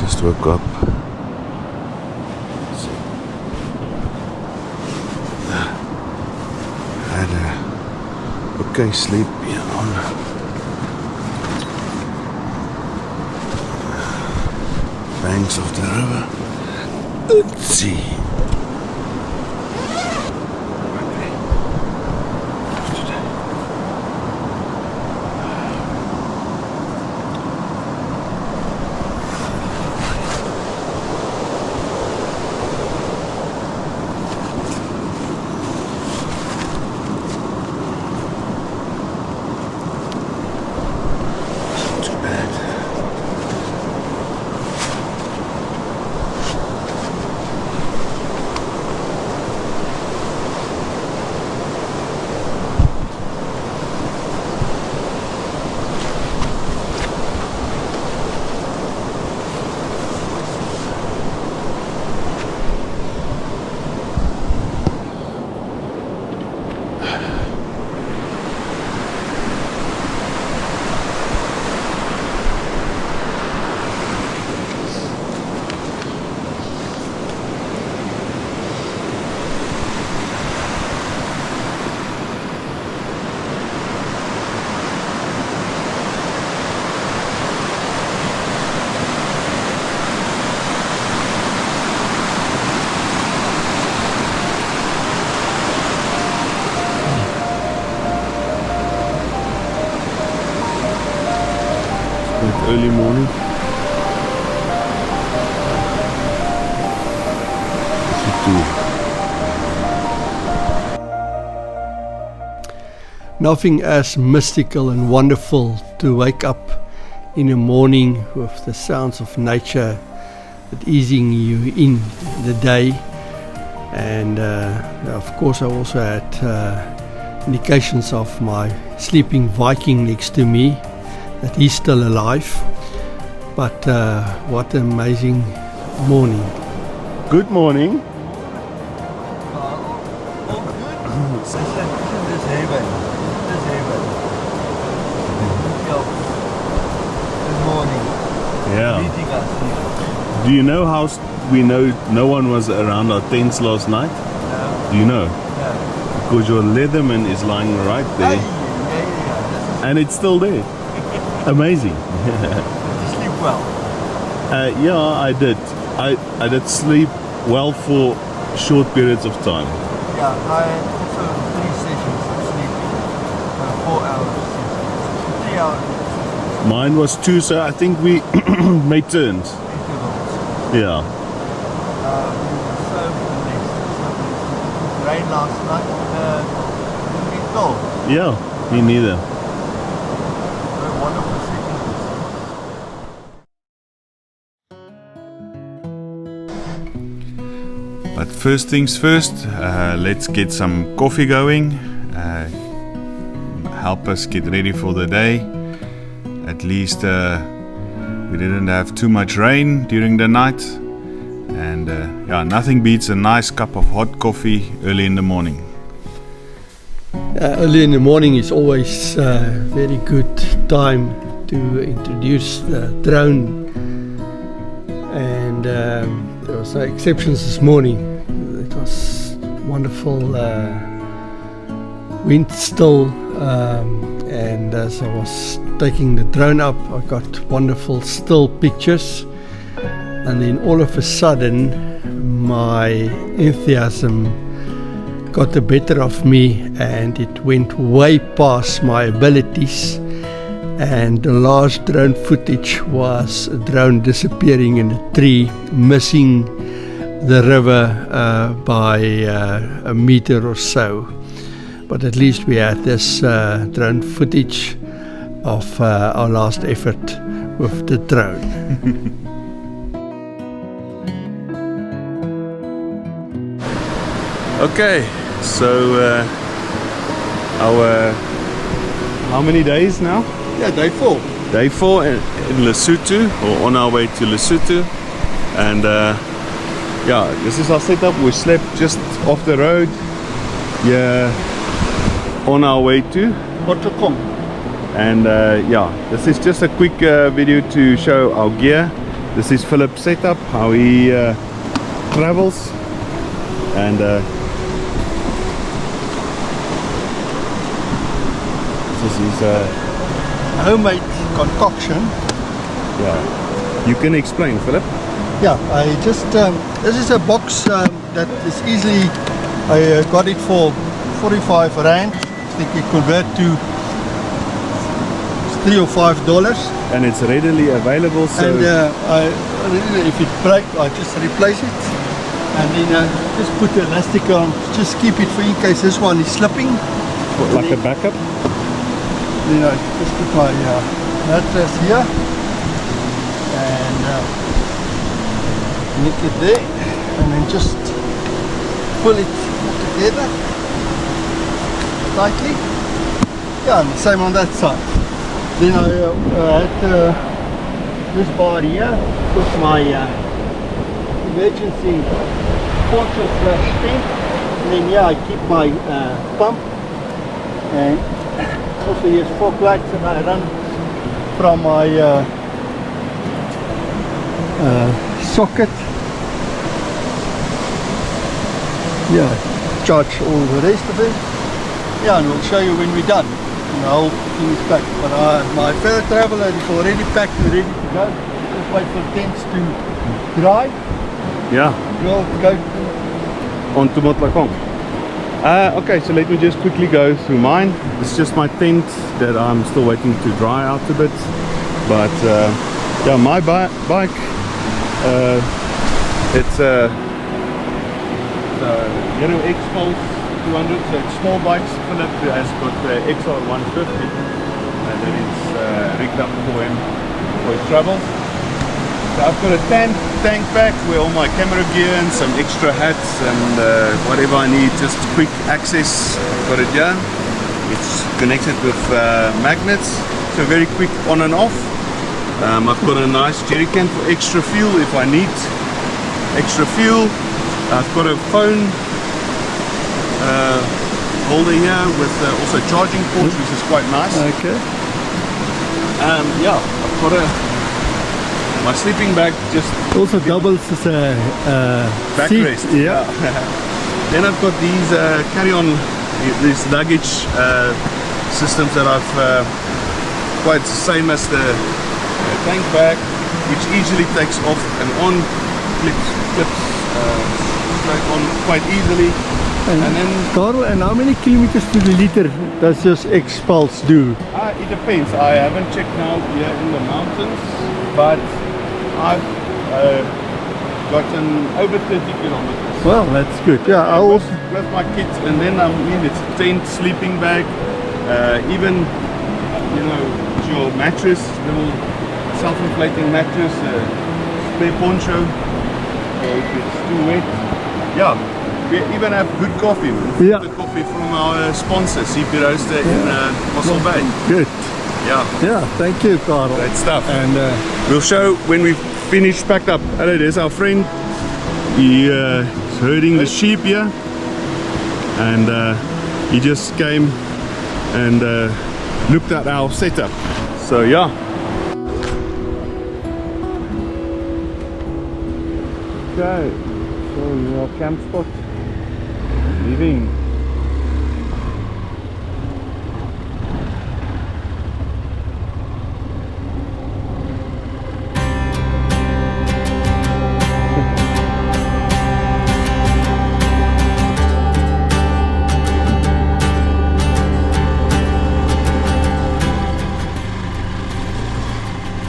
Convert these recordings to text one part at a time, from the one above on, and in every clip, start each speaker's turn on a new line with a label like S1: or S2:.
S1: Just woke up. Had a okay sleep on banks of the river. Let's see. Early morning.
S2: Nothing as mystical and wonderful to wake up in the morning with the sounds of nature that easing you in the day. And of course I also had indications of my sleeping Viking next to me, that he's still alive. But what an amazing morning.
S1: Good morning.
S3: All good. This haven. Good morning.
S1: Yeah.
S3: Meeting us.
S1: Do you know how we know no one was around our tents last night?
S3: No.
S1: Do you know?
S3: No.
S1: Because your Leatherman is lying right there.
S3: Yeah.
S1: And it's still there. Amazing.
S3: Did you sleep well?
S1: Yeah, I did. I did sleep well for short periods of time.
S3: Yeah, I had also 3 sessions of sleeping. 4 hours. 3 hours.
S1: Mine was 2, so I think we made turns. Yeah.
S3: So rain last night. Didn't get cold.
S1: Yeah, me neither.
S3: Wonderful sleeping.
S1: But first things first, let's get some coffee going. Help us get ready for the day. At least we didn't have too much rain during the night. And yeah, nothing beats a nice cup of hot coffee early in the morning.
S2: Early in the morning is always a very good time to introduce the drone, and there was no exceptions this morning. It was wonderful, wind still, and as I was taking the drone up, I got wonderful still pictures, and then all of a sudden my enthusiasm got the better of me, and it went way past my abilities, and the last drone footage was a drone disappearing in a tree, missing the river by a meter or so. But at least we had this drone footage of our last effort with the drone.
S1: Okay, so how many days now?
S2: Yeah, day 4.
S1: Day 4 in Lesotho, or on our way to Lesotho. And yeah, this is our setup. We slept just off the road. Yeah, on our way to
S2: Otterkom.
S1: and yeah, this is just a quick video to show our gear. this is Philip's setup, how he travels, and this is his
S2: Homemade concoction.
S1: yeah. You can explain, Philip.
S2: Yeah, I just this is a box that is easily. I got it for 45 rand. I think it convert to $3 or $5.
S1: And it's readily available, so
S2: And if it breaks, I just replace it, and then just put the elastic on. Just keep it for in case this one is slipping.
S1: like a backup.
S2: Then I just put my mattress here and nick it there, and then just pull it together tightly. Yeah, and the same on that side. Then I had this bar here with my emergency poncho / tent, and then I keep my pump, and also here's fog lights that I run from my socket. Yeah, charge all the rest of it. Yeah, and we'll show you when we're done. And the whole thing is packed. But my fair traveler is already packed and ready to go. Just wait for the tents to dry.
S1: Yeah,
S2: We'll go.
S1: on to Motlakong. Okay, so let me just quickly go through mine. It's just my tent that I'm still waiting to dry out a bit. But yeah, my bike, it's a Hero X Pulse 200, so it's small bikes. Philip has got the XR 150, and then it's rigged up for him for his travels. So I've got a tank pack with all my camera gear and some extra hats and whatever I need, just quick access. Got it here. It's connected with magnets, so very quick on and off. I've got a nice jerry can for extra fuel if I need extra fuel. I've got a phone holder here with also charging ports, which is quite nice.
S2: Okay.
S1: Yeah, I've got my sleeping bag just
S2: Also doubles as a
S1: backrest.
S2: seat. Yeah.
S1: Then I've got these carry-on, these luggage systems that I've quite the same as the tank bag, which easily takes off and on, clips straight on quite easily. And then
S2: Carl, and how many kilometers to the liter does this X Pulse do?
S1: it depends. I haven't checked now here in the mountains, but I've gotten over 30 kilometers.
S2: Well, that's good. Yeah, I
S1: with,
S2: also.
S1: with my kids, and then I mean it's tent, sleeping bag, even you know your mattress, little self-inflating mattress, spare poncho if it's too wet. Yeah, we even have good coffee.
S2: Yeah.
S1: The coffee from our sponsor, CP Roaster in Mossel Bay.
S2: Good.
S1: Yeah,
S2: Yeah, thank you, Carl.
S1: great stuff.
S2: And
S1: We'll show when we've finished packed up. Hello, there's our friend. He is herding the sheep here, and he just came and looked at our setup. So yeah. Okay, so our camp spot. Leaving.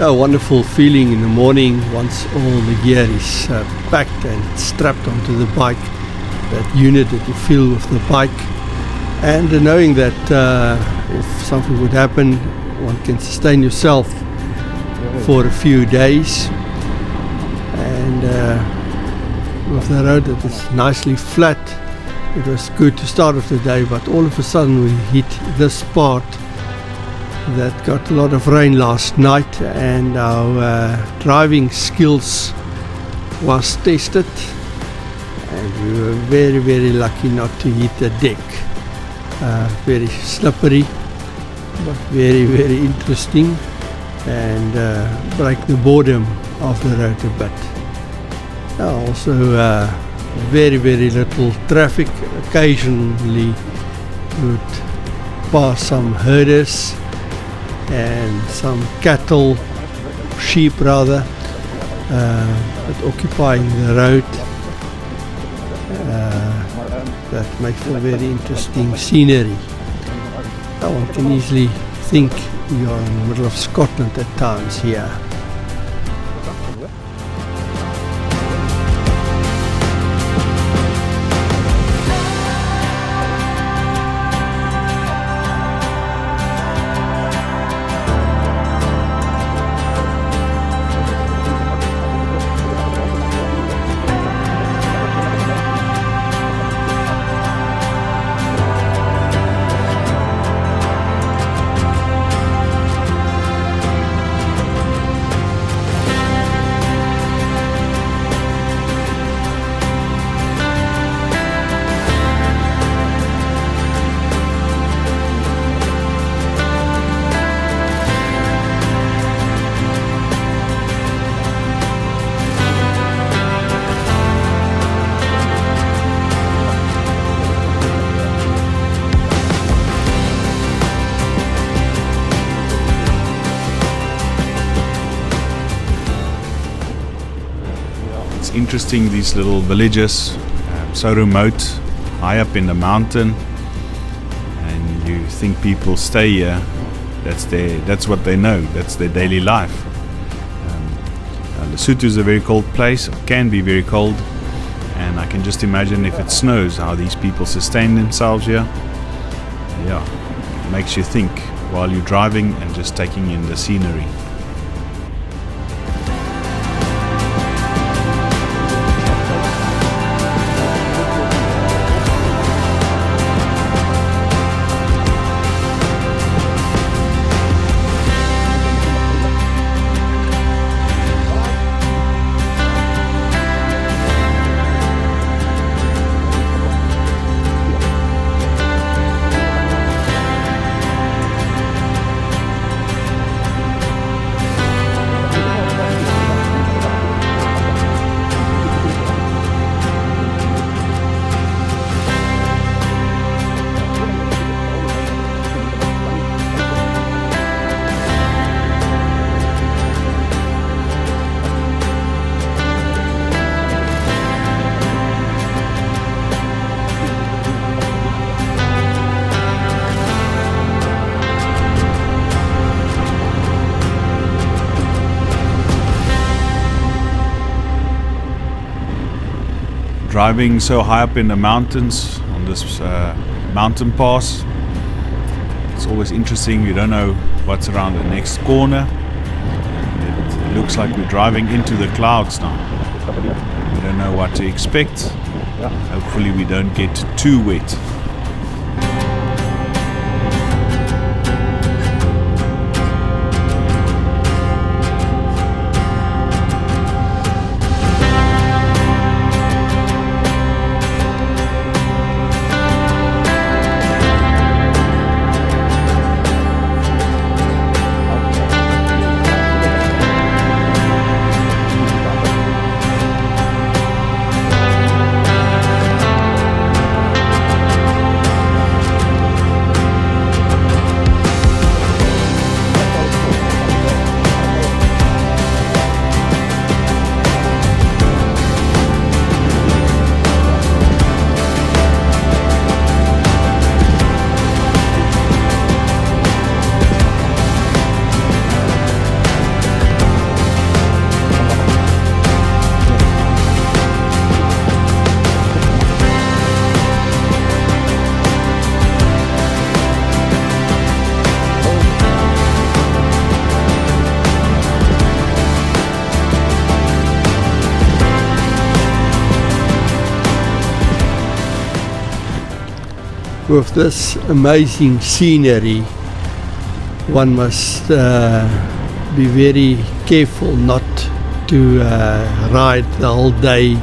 S2: a wonderful feeling in the morning once all the gear is packed and strapped onto the bike. That unit that you feel with the bike, and knowing that if something would happen, one can sustain yourself for a few days. And with the road that is nicely flat, it was good to start off the day, but all of a sudden we hit this part that got a lot of rain last night, and our driving skills was tested, and we were very, very lucky not to hit the deck. Very slippery, but very, very interesting, and break the boredom of the road a bit. Also very little traffic. Occasionally would pass some herders and some cattle, sheep rather, but occupying the road. That makes for very interesting scenery. One can easily think you are in the middle of Scotland at times here.
S1: It's interesting, these little villages, so remote, high up in the mountain, and you think people stay here. That's what they know. That's their daily life. Lesotho is a very cold place, or can be very cold, and I can just imagine if it snows how these people sustain themselves here. Yeah, it makes you think while you're driving and just taking in the scenery. Driving so high up in the mountains on this mountain pass, it's always interesting. You don't know what's around the next corner. It looks like we're driving into the clouds now. We don't know what to expect. Hopefully we don't get too wet. With this amazing scenery, one must be very careful not to ride the whole day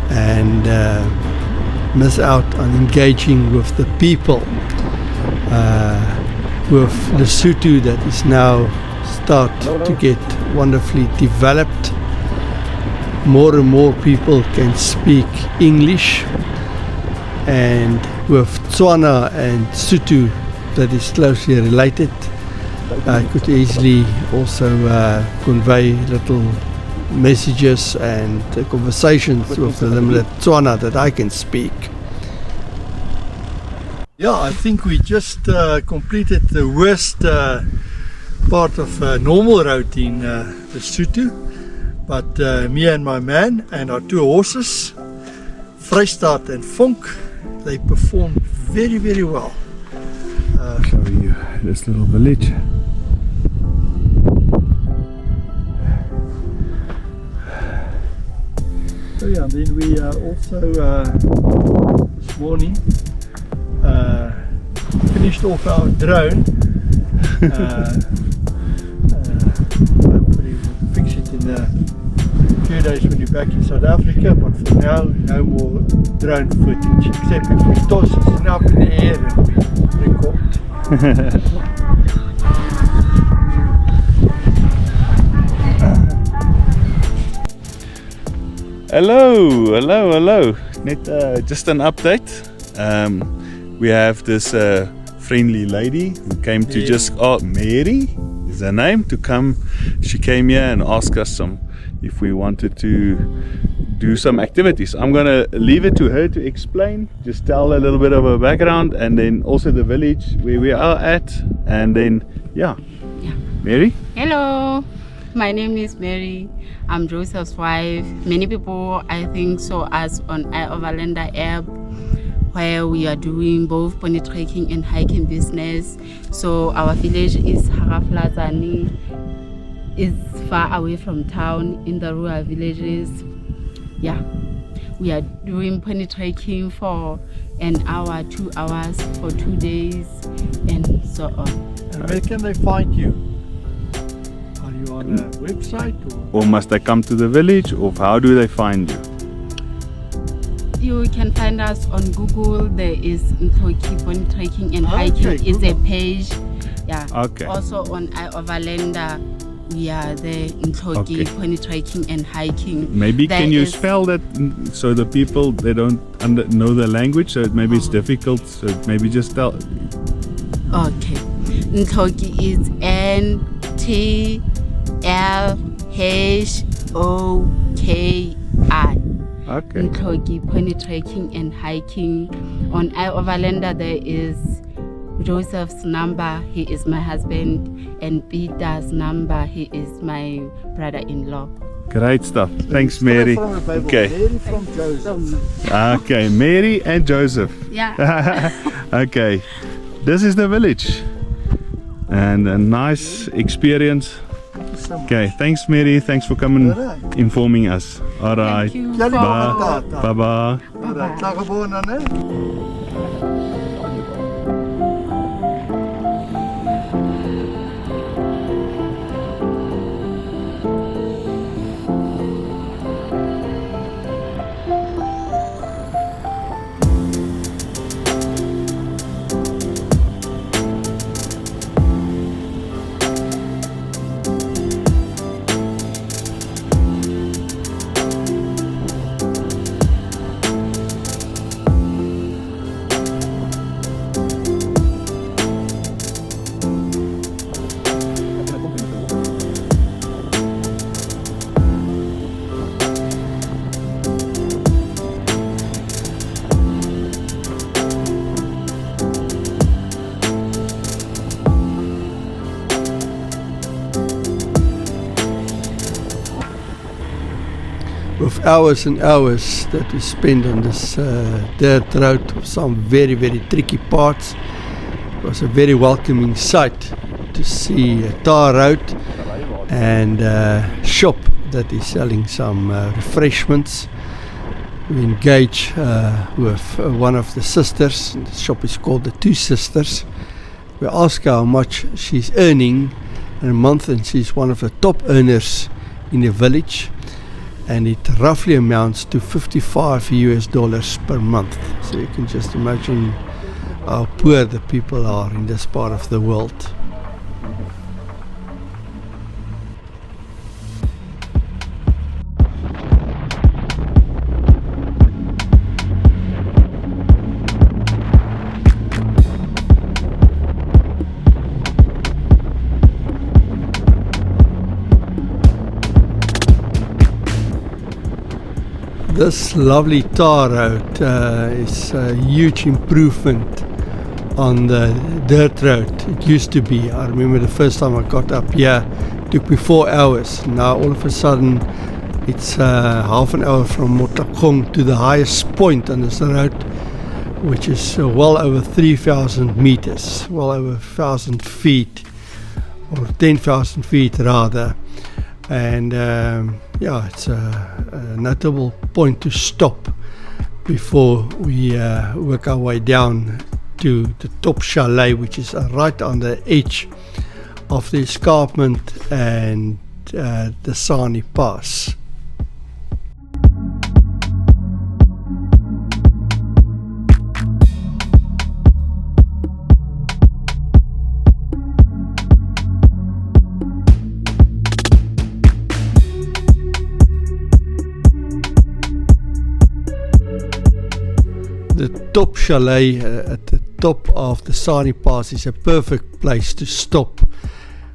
S1: and miss out on engaging with the people. With Lesotho, that is now start to get wonderfully developed,
S2: more and more people can speak English, and with Tswana and Sotho that is closely related, I could easily also convey little messages and conversations with the limited Tswana that I can speak. Yeah, I think we just completed the worst part of normal road in Lesotho, but me and my man and our two horses, Vrystaat and Vonk, they performed very, very well.
S1: I'll show you this little village.
S2: So yeah, then we also this morning finished off our drone. Hopefully we'll fix it in a few days when you're back in South Africa, but for now, no more drone footage, except if we toss it up in the air and we record.
S1: Hello. Net just an update. We have this friendly lady who came to just Mary is her name, to come. She came here and asked us if we wanted to do some activities. I'm gonna leave it to her to explain, just tell a little bit of her background, and then also the village where we are at, and then yeah. Mary?
S4: Hello, my name is Mary. I'm Joseph's wife. Many people, I think, saw us on iOverlander app, where we are doing both pony trekking and hiking business. So our village is Haraflazani, is far away from town in the rural villages. Yeah, we are doing pony trekking for an hour, 2 hours, for 2 days, and so on.
S2: And where can they find you? Are you on a website
S1: Or must they come to the village, or how do they find you?
S4: You can find us on Google. There is Ntloki Pony Trekking and Hiking. It's a page. Yeah.
S1: Okay.
S4: Also on iOverlander, we are there, Ntloki Pony Trekking and Hiking.
S1: Maybe
S4: There
S1: can you
S4: is-
S1: spell that so the people, they don't know the language, so maybe it's difficult, so maybe just tell.
S4: Okay. Ntloki is NTLHOKI.
S1: Okay.
S4: Ntloki Pony Trekking and Hiking. On iOverlander there is Joseph's number, he is my husband, and Peter's number, he is my brother-in-law.
S1: Great stuff. Thanks, Mary. Okay.
S2: Mary from Joseph.
S1: Okay, Mary and Joseph.
S4: Yeah.
S1: Okay, this is the village, and a nice experience.
S2: Thank you so much.
S1: Okay, thanks, Mary. Thanks for coming,
S2: Alright.
S1: informing us. All right.
S4: Thank you.
S2: Julle nog
S1: Bye.
S2: een taart.
S1: Bye bye.
S2: Alright, dag gewoon dan, hè? With hours and hours that we spent on this dirt road, with some very, very tricky parts. It was a very welcoming sight to see a tar road and a shop that is selling some refreshments. We engage with one of the sisters. The shop is called the Two Sisters. We ask her how much she's earning in a month, and she's one of the top earners in the village, and it roughly amounts to $55 per month. So you can just imagine how poor the people are in this part of the world. This lovely tar road is a huge improvement on the dirt road it used to be. I remember the first time I got up here, it took me 4 hours. Now all of a sudden it's half an hour from Motlakgong to the highest point on this road, which is well over 3,000 meters, well over 1,000 feet, or 10,000 feet rather. And yeah, it's a notable point to stop before we work our way down to the top chalet, which is right on the edge of the escarpment and the Sani Pass. The top chalet at the top of the Sani Pass is a perfect place to stop,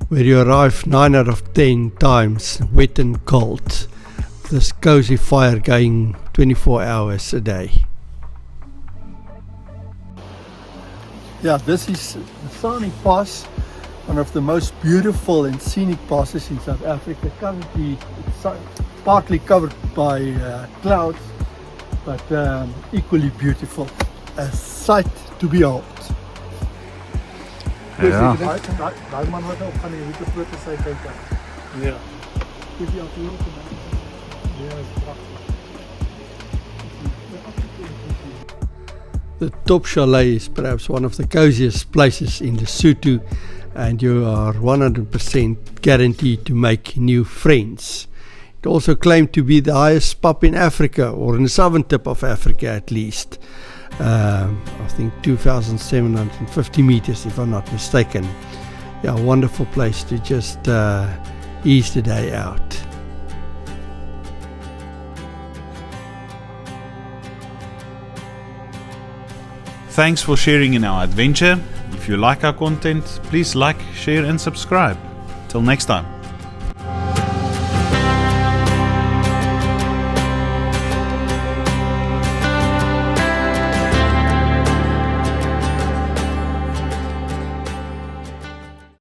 S2: where you arrive 9 out of 10 times wet and cold. This cozy fire going 24 hours a day. Yeah, this is the Sani Pass, one of the most beautiful and scenic passes in South Africa. Currently it's partly covered by clouds, but equally beautiful. A sight to behold.
S1: Ja.
S3: Daai man wat op gaan die hoe groot is sy kyk dan.
S2: Ja.
S3: Dis die afloop van ja, is pragtig.
S2: The top chalet is perhaps one of the coziest places in Lesotho, and you are 100% guaranteed to make new friends. It also claimed to be the highest pub in Africa, or in the southern tip of Africa at least. I think 2,750 meters, if I'm not mistaken. Yeah, a wonderful place to just ease the day out.
S1: Thanks for sharing in our adventure. If you like our content, please like, share and subscribe. Till next time.